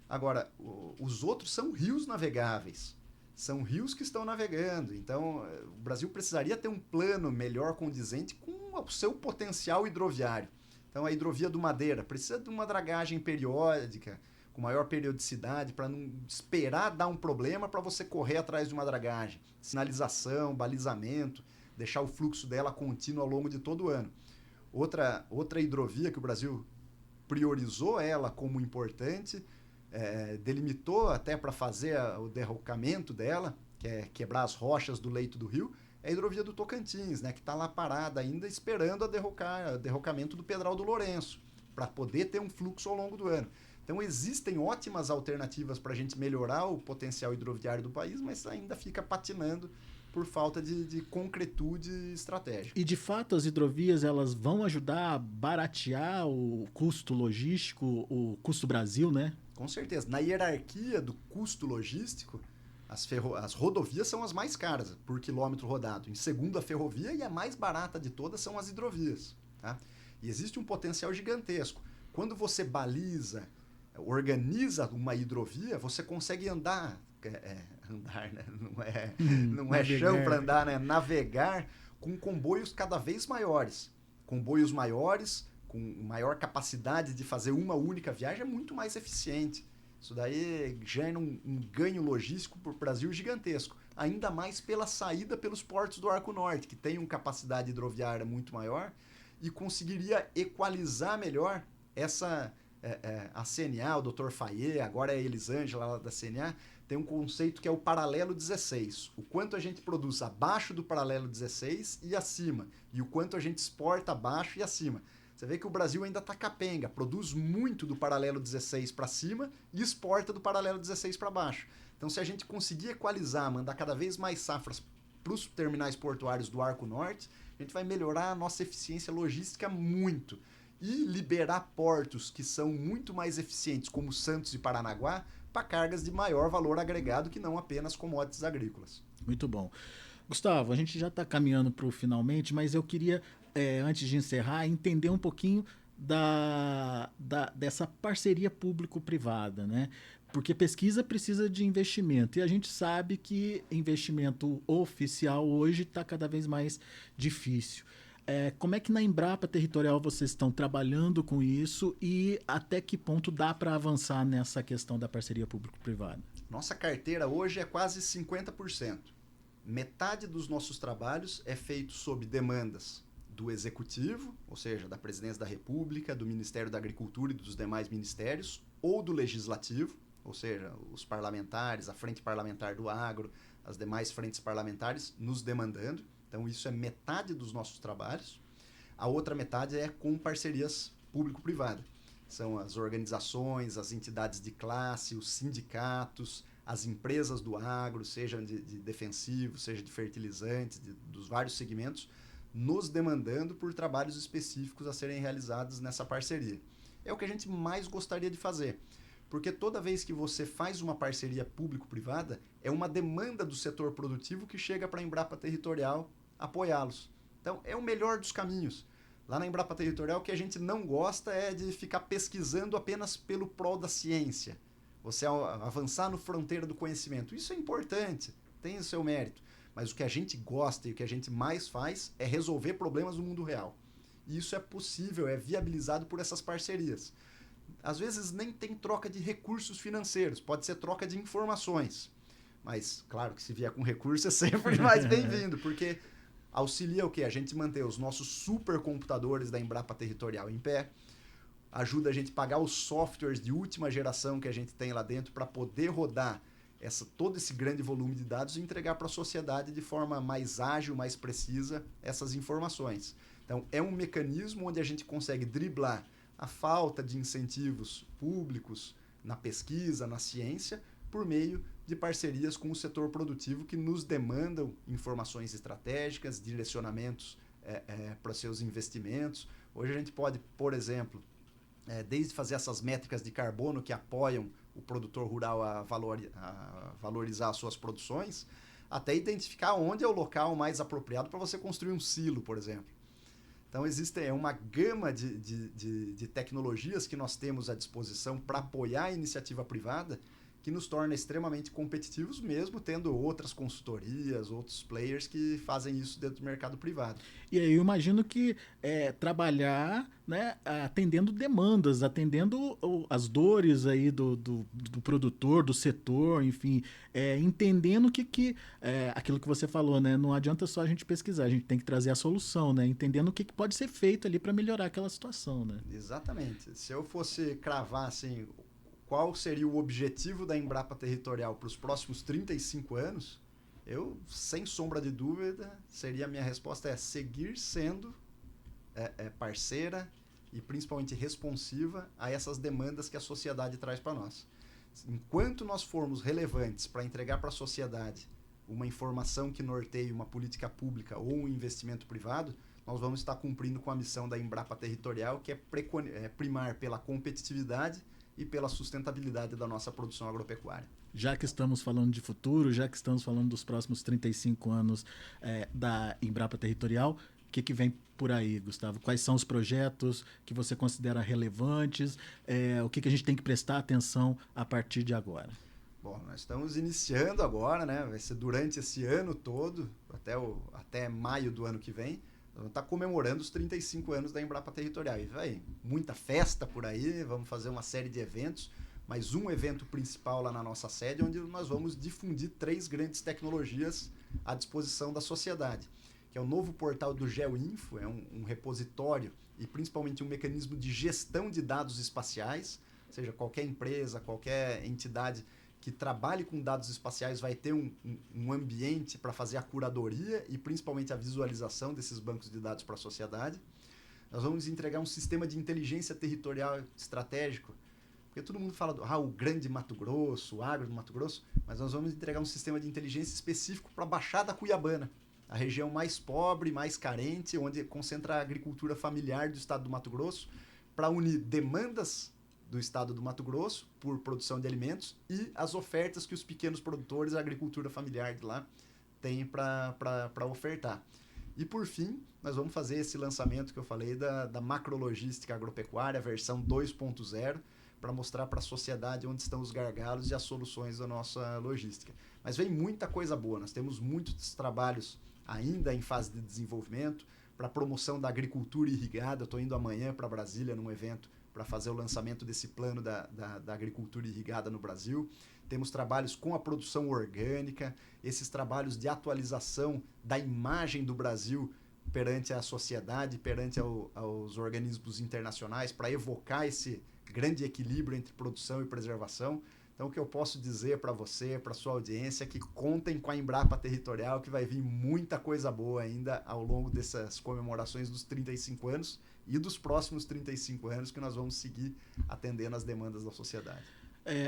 Agora, os outros são rios navegáveis. São rios que estão navegando. Então, o Brasil precisaria ter um plano melhor condizente com o seu potencial hidroviário. Então, a hidrovia do Madeira precisa de uma dragagem periódica, com maior periodicidade, para não esperar dar um problema para você correr atrás de uma dragagem. Sinalização, balizamento, deixar o fluxo dela contínuo ao longo de todo o ano. Outra hidrovia que o Brasil priorizou ela como importante, delimitou até para fazer o derrocamento dela, que é quebrar as rochas do leito do rio, é a hidrovia do Tocantins, né, que está lá parada ainda esperando o derrocamento do Pedral do Lourenço, para poder ter um fluxo ao longo do ano. Então existem ótimas alternativas para a gente melhorar o potencial hidroviário do país, mas ainda fica patinando por falta de concretude estratégica. E, de fato, as hidrovias elas vão ajudar a baratear o custo logístico, o custo Brasil, né? Com certeza. Na hierarquia do custo logístico, as rodovias são as mais caras por quilômetro rodado. Em segundo, a ferrovia, e a mais barata de todas são as hidrovias. Tá? E existe um potencial gigantesco. Quando você baliza, organiza uma hidrovia, você consegue andar, né? Não é chão para andar, né? Navegar com comboios cada vez maiores. Comboios maiores, com maior capacidade de fazer uma única viagem, é muito mais eficiente. Isso daí gera um ganho logístico para o Brasil gigantesco. Ainda mais pela saída pelos portos do Arco Norte, que tem uma capacidade hidroviária muito maior e conseguiria equalizar melhor a CNA, o Dr. Fayet, agora é a Elisângela lá da CNA, tem um conceito que é o paralelo 16. O quanto a gente produz abaixo do paralelo 16 e acima. E o quanto a gente exporta abaixo e acima. Você vê que o Brasil ainda está capenga, produz muito do paralelo 16 para cima e exporta do paralelo 16 para baixo. Então, se a gente conseguir equalizar, mandar cada vez mais safras para os terminais portuários do Arco Norte, a gente vai melhorar a nossa eficiência logística muito. E liberar portos que são muito mais eficientes, como Santos e Paranaguá, para cargas de maior valor agregado que não apenas commodities agrícolas. Muito bom. Gustavo, a gente já está caminhando para o finalmente, mas eu queria, antes de encerrar, entender um pouquinho dessa parceria público-privada, né? Porque pesquisa precisa de investimento e a gente sabe que investimento oficial hoje está cada vez mais difícil. Como é que na Embrapa Territorial vocês estão trabalhando com isso e até que ponto dá para avançar nessa questão da parceria público-privada? Nossa carteira hoje é quase 50%. metade dos nossos trabalhos é feito sob demandas do Executivo, ou seja, da Presidência da República, do Ministério da Agricultura e dos demais ministérios, ou do Legislativo, ou seja, os parlamentares, a Frente Parlamentar do Agro, as demais frentes parlamentares nos demandando. Então, isso é metade dos nossos trabalhos. A outra metade é com parcerias público-privada. São as organizações, as entidades de classe, os sindicatos, as empresas do agro, seja de defensivos, seja de fertilizantes, dos vários segmentos, nos demandando por trabalhos específicos a serem realizados nessa parceria. É o que a gente mais gostaria de fazer, porque toda vez que você faz uma parceria público-privada, é uma demanda do setor produtivo que chega para a Embrapa Territorial apoiá-los. Então, é o melhor dos caminhos. Lá na Embrapa Territorial, o que a gente não gosta é de ficar pesquisando apenas pelo prol da ciência. Você avançar no fronteira do conhecimento. Isso é importante, tem o seu mérito. Mas o que a gente gosta e o que a gente mais faz é resolver problemas no mundo real. E isso é possível, é viabilizado por essas parcerias. Às vezes nem tem troca de recursos financeiros, pode ser troca de informações. Mas, claro que se vier com recurso é sempre mais bem-vindo, porque auxilia o quê? A gente manter os nossos supercomputadores da Embrapa Territorial em pé, ajuda a gente a pagar os softwares de última geração que a gente tem lá dentro para poder rodar todo esse grande volume de dados e entregar para a sociedade de forma mais ágil, mais precisa essas informações. Então, é um mecanismo onde a gente consegue driblar a falta de incentivos públicos na pesquisa, na ciência, por meio de parcerias com o setor produtivo que nos demandam informações estratégicas, direcionamentos para seus investimentos. Hoje a gente pode, por exemplo, desde fazer essas métricas de carbono que apoiam o produtor rural a valorizar as suas produções, até identificar onde é o local mais apropriado para você construir um silo, por exemplo. Então, existe uma gama de tecnologias que nós temos à disposição para apoiar a iniciativa privada que nos torna extremamente competitivos, mesmo tendo outras consultorias, outros players que fazem isso dentro do mercado privado. E aí eu imagino que trabalhar, né, atendendo demandas, atendendo as dores aí do produtor, do setor, enfim, entendendo aquilo que você falou, né, não adianta só a gente pesquisar, a gente tem que trazer a solução, né, entendendo o que pode ser feito ali para melhorar aquela situação, né? Exatamente. Se eu fosse cravar assim, qual seria o objetivo da Embrapa Territorial para os próximos 35 anos, eu, sem sombra de dúvida, a minha resposta é seguir sendo parceira e principalmente responsiva a essas demandas que a sociedade traz para nós. Enquanto nós formos relevantes para entregar para a sociedade uma informação que norteie uma política pública ou um investimento privado, nós vamos estar cumprindo com a missão da Embrapa Territorial, que é primar pela competitividade e pela sustentabilidade da nossa produção agropecuária. Já que estamos falando de futuro, já que estamos falando dos próximos 35 anos da Embrapa Territorial, o que vem por aí, Gustavo? Quais são os projetos que você considera relevantes? O que a gente tem que prestar atenção a partir de agora? Bom, nós estamos iniciando agora, né? Vai ser durante esse ano todo, até maio do ano que vem. Vamos estar comemorando os 35 anos da Embrapa Territorial. E vai muita festa por aí, vamos fazer uma série de eventos, mas um evento principal lá na nossa sede, onde nós vamos difundir 3 grandes tecnologias à disposição da sociedade, que é o novo portal do GeoInfo, é um repositório e principalmente um mecanismo de gestão de dados espaciais, ou seja, qualquer empresa, qualquer entidade que trabalhe com dados espaciais vai ter um ambiente para fazer a curadoria e principalmente a visualização desses bancos de dados para a sociedade. Nós vamos entregar um sistema de inteligência territorial estratégico, porque todo mundo fala o grande Mato Grosso, o agro do Mato Grosso, mas nós vamos entregar um sistema de inteligência específico para a Baixada Cuiabana, a região mais pobre, mais carente, onde concentra a agricultura familiar do estado do Mato Grosso, para unir demandas do estado do Mato Grosso por produção de alimentos e as ofertas que os pequenos produtores, a agricultura familiar de lá, têm para ofertar. E por fim, nós vamos fazer esse lançamento que eu falei da macrologística agropecuária, versão 2.0, para mostrar para a sociedade onde estão os gargalos e as soluções da nossa logística. Mas vem muita coisa boa, nós temos muitos trabalhos ainda em fase de desenvolvimento para promoção da agricultura irrigada. Eu estou indo amanhã para Brasília num evento para fazer o lançamento desse plano da agricultura irrigada no Brasil. Temos trabalhos com a produção orgânica, esses trabalhos de atualização da imagem do Brasil perante a sociedade, perante aos organismos internacionais, para evocar esse grande equilíbrio entre produção e preservação. Então, o que eu posso dizer para você, para sua audiência, é que contem com a Embrapa Territorial, que vai vir muita coisa boa ainda ao longo dessas comemorações dos 35 anos e dos próximos 35 anos, que nós vamos seguir atendendo às demandas da sociedade.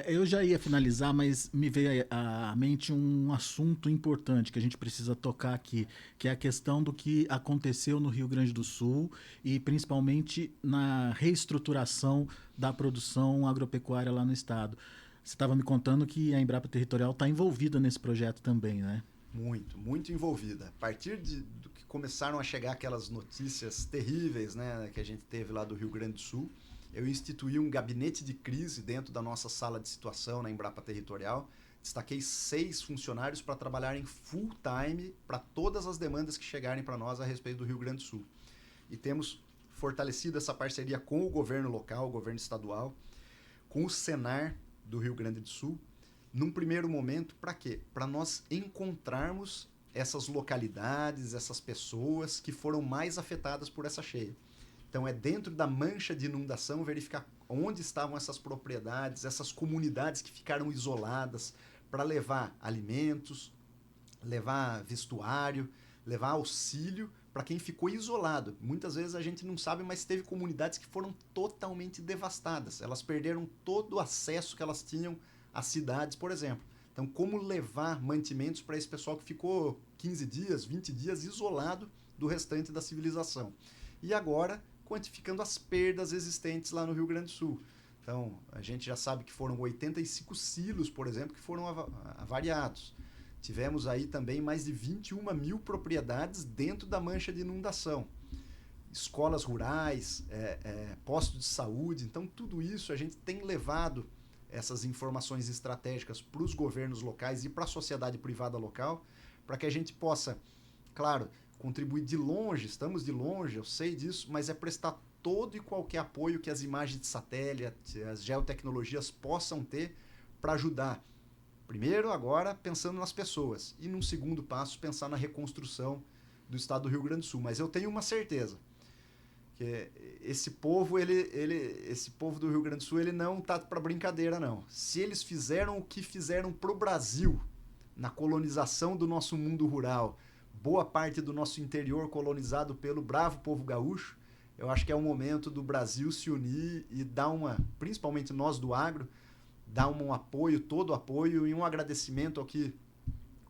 Eu já ia finalizar, mas me veio à mente um assunto importante que a gente precisa tocar aqui, que é a questão do que aconteceu no Rio Grande do Sul e principalmente na reestruturação da produção agropecuária lá no estado. Você estava me contando que a Embrapa Territorial está envolvida nesse projeto também, né? Muito envolvida. A partir do que começaram a chegar aquelas notícias terríveis, né, que a gente teve lá do Rio Grande do Sul, eu instituí um gabinete de crise dentro da nossa sala de situação na Embrapa Territorial. Destaquei 6 funcionários para trabalharem full time para todas as demandas que chegarem para nós a respeito do Rio Grande do Sul. E temos fortalecido essa parceria com o governo local, o governo estadual, com o Senar do Rio Grande do Sul, num primeiro momento, para quê? Para nós encontrarmos essas localidades, essas pessoas que foram mais afetadas por essa cheia. Então, é dentro da mancha de inundação verificar onde estavam essas propriedades, essas comunidades que ficaram isoladas, para levar alimentos, levar vestuário, levar auxílio para quem ficou isolado. Muitas vezes a gente não sabe, mas teve comunidades que foram totalmente devastadas. Elas perderam todo o acesso que elas tinham às cidades, por exemplo. Então, como levar mantimentos para esse pessoal que ficou 15 dias, 20 dias isolado do restante da civilização? E agora, quantificando as perdas existentes lá no Rio Grande do Sul. Então, a gente já sabe que foram 85 silos, por exemplo, que foram avariados. Tivemos aí também mais de 21 mil propriedades dentro da mancha de inundação. Escolas rurais, postos de saúde. Então, tudo isso a gente tem levado essas informações estratégicas para os governos locais e para a sociedade privada local, para que a gente possa, claro, contribuir de longe, estamos de longe, eu sei disso, mas é prestar todo e qualquer apoio que as imagens de satélite, as geotecnologias possam ter para ajudar. Primeiro, agora, pensando nas pessoas. E, num segundo passo, pensar na reconstrução do estado do Rio Grande do Sul. Mas eu tenho uma certeza, que esse povo do Rio Grande do Sul, ele não está para brincadeira, não. Se eles fizeram o que fizeram para o Brasil, na colonização do nosso mundo rural, boa parte do nosso interior colonizado pelo bravo povo gaúcho, eu acho que é o momento do Brasil se unir e dar principalmente nós do agro, dar um apoio, todo o apoio e um agradecimento ao que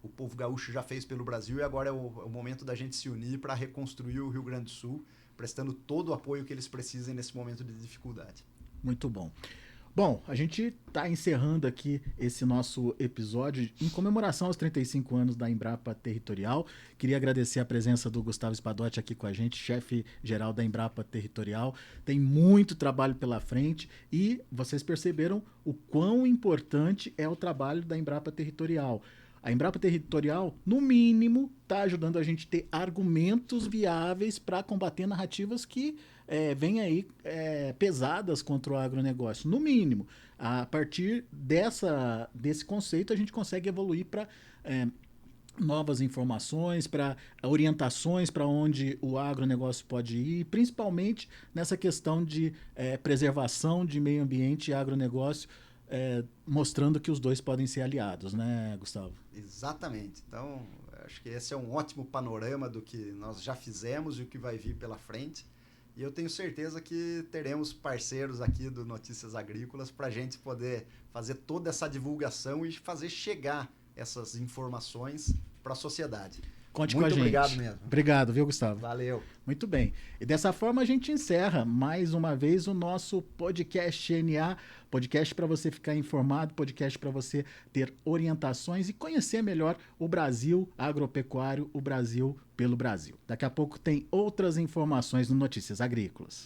o povo gaúcho já fez pelo Brasil, e agora é o momento da gente se unir para reconstruir o Rio Grande do Sul, prestando todo o apoio que eles precisem nesse momento de dificuldade. Muito bom. Bom, a gente está encerrando aqui esse nosso episódio em comemoração aos 35 anos da Embrapa Territorial. Queria agradecer a presença do Gustavo Espadotti aqui com a gente, chefe-geral da Embrapa Territorial. Tem muito trabalho pela frente e vocês perceberam o quão importante é o trabalho da Embrapa Territorial. A Embrapa Territorial, no mínimo, está ajudando a gente a ter argumentos viáveis para combater narrativas que vêm aí pesadas contra o agronegócio. No mínimo, a partir desse conceito, a gente consegue evoluir para novas informações, para orientações para onde o agronegócio pode ir, principalmente nessa questão de preservação de meio ambiente e agronegócio, mostrando que os dois podem ser aliados, né, Gustavo? Exatamente. Então, acho que esse é um ótimo panorama do que nós já fizemos e o que vai vir pela frente. E eu tenho certeza que teremos parceiros aqui do Notícias Agrícolas para a gente poder fazer toda essa divulgação e fazer chegar essas informações para a sociedade. Conte com a gente. Muito obrigado mesmo. Obrigado, viu, Gustavo? Valeu. Muito bem. E dessa forma a gente encerra mais uma vez o nosso podcast NA, podcast para você ficar informado, podcast para você ter orientações e conhecer melhor o Brasil agropecuário, o Brasil pelo Brasil. Daqui a pouco tem outras informações no Notícias Agrícolas.